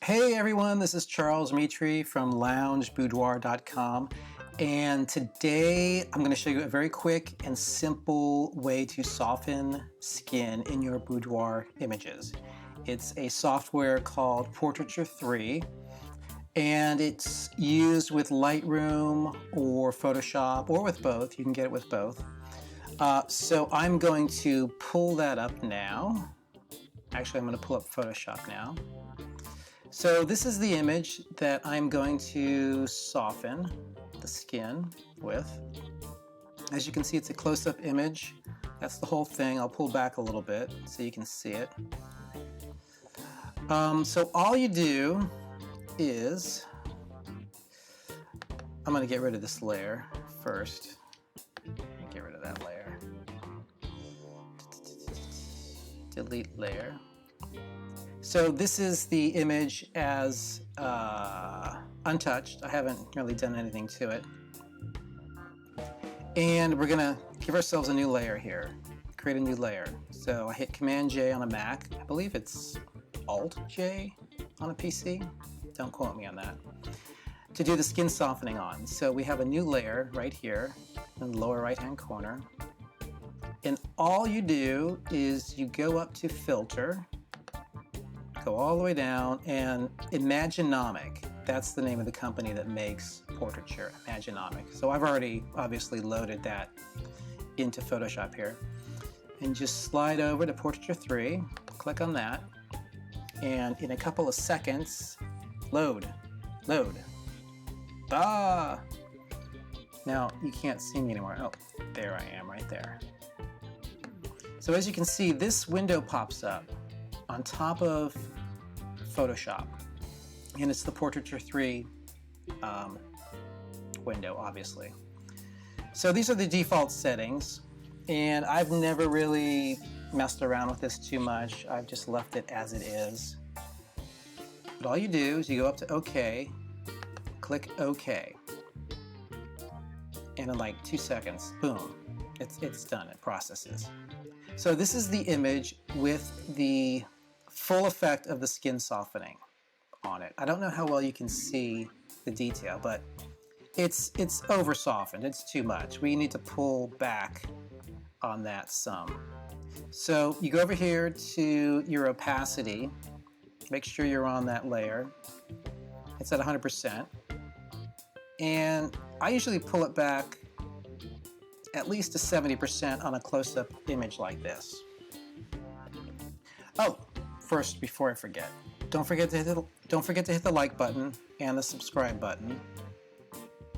Hey everyone, this is Charles Mitri from loungeboudoir.com, and today I'm going to show you a very quick and simple way to soften skin in your boudoir images. It's a software called Portraiture 3, and it's used with Lightroom or Photoshop or with both. You can get it with both. So I'm going to pull that up now. Actually, I'm going to pull up Photoshop now. So this is the image that I'm going to soften the skin with. As you can see, it's a close-up image. That's the whole thing. I'll pull back a little bit so you can see it. So all you do is, I'm going to get rid of this layer first. Get rid of that layer. Delete layer. So this is the image as untouched. I haven't really done anything to it. And we're gonna give ourselves a new layer here. Create a new layer. So I hit Command J on a Mac. I believe it's Alt J on a PC. Don't quote me on that. To do the skin softening on. So we have a new layer right here in the lower right hand corner. And all you do is you go up to Filter, go all the way down, and Imaginomic, that's the name of the company that makes Portraiture, Imaginomic. So I've already obviously loaded that into Photoshop here. And just slide over to Portraiture 3, click on that, and in a couple of seconds, load. Ah! Now you can't see me anymore. Oh, there I am right there. So as you can see, this window pops up on top of Photoshop, and it's the Portraiture 3 window, obviously. So these are the default settings, and I've never really messed around with this too much. I've just left it as it is. But all you do is you go up to OK, click OK, and in like 2 seconds, boom, it's done, it processes. So this is the image with the full effect of the skin softening on it. I don't know how well you can see the detail, but it's over softened. It's too much. We need to pull back on that some. So you go over here to your opacity. Make sure you're on that layer. It's at 100%. And I usually pull it back at least to 70% on a close-up image like this. Oh, first, before I forget, don't forget to hit the like button and the subscribe button.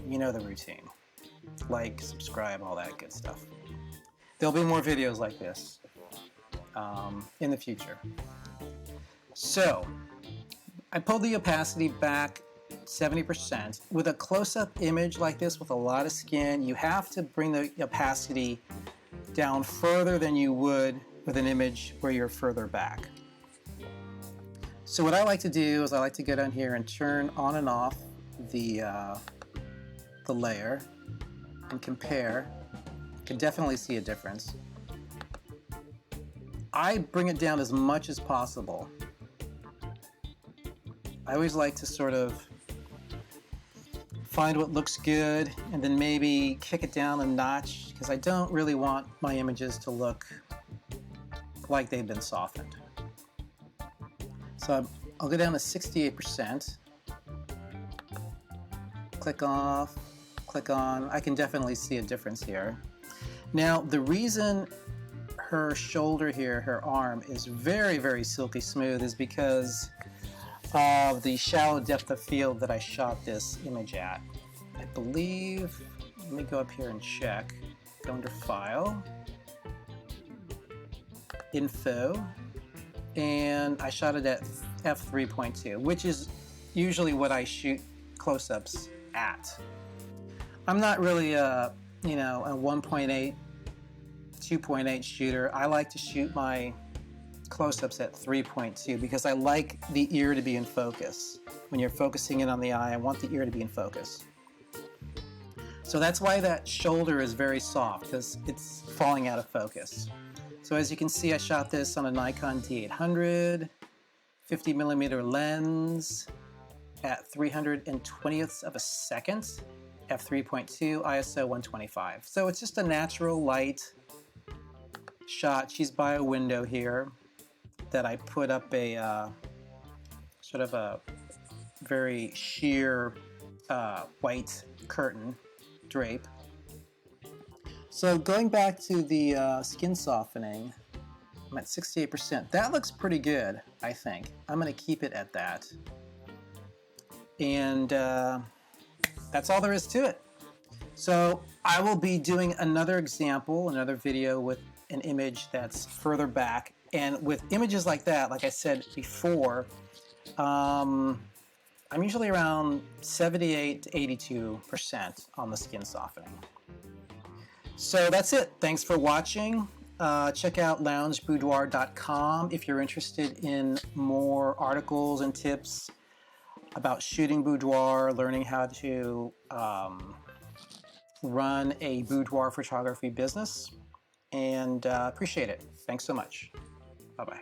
You know the routine. Like, subscribe, all that good stuff. There'll be more videos like this in the future. So, I pulled the opacity back 70%. With a close-up image like this with a lot of skin, you have to bring the opacity down further than you would with an image where you're further back. So what I like to do is I like to go down here and turn on and off the layer and compare. You can definitely see a difference. I bring it down as much as possible. I always like to sort of find what looks good and then maybe kick it down a notch, because I don't really want my images to look like they've been softened. So I'll go down to 68%. Click off, click on. I can definitely see a difference here. Now the reason her shoulder here, her arm, is very, very silky smooth is because of the shallow depth of field that I shot this image at. I believe, let me go up here and check. Go under File, Info, and I shot it at f3.2, which is usually what I shoot close-ups at. I'm not really a 1.8, 2.8 shooter. I like to shoot my close-ups at 3.2 because I like the ear to be in focus. When you're focusing in on the eye, I want the ear to be in focus. So that's why that shoulder is very soft, because it's falling out of focus. So as you can see, I shot this on a Nikon D800, 50mm lens at 320ths of a second, f3.2, ISO 125. So it's just a natural light shot. She's by a window here that I put up a sort of a very sheer white curtain drape. So going back to the skin softening, I'm at 68%. That looks pretty good, I think. I'm going to keep it at that. And that's all there is to it. So I will be doing another example, another video with an image that's further back. And with images like that, like I said before, I'm usually around 78 to 82% on the skin softening. So that's it. Thanks for watching. Check out loungeboudoir.com if you're interested in more articles and tips about shooting boudoir, learning how to run a boudoir photography business, and appreciate it. Thanks so much. Bye-bye.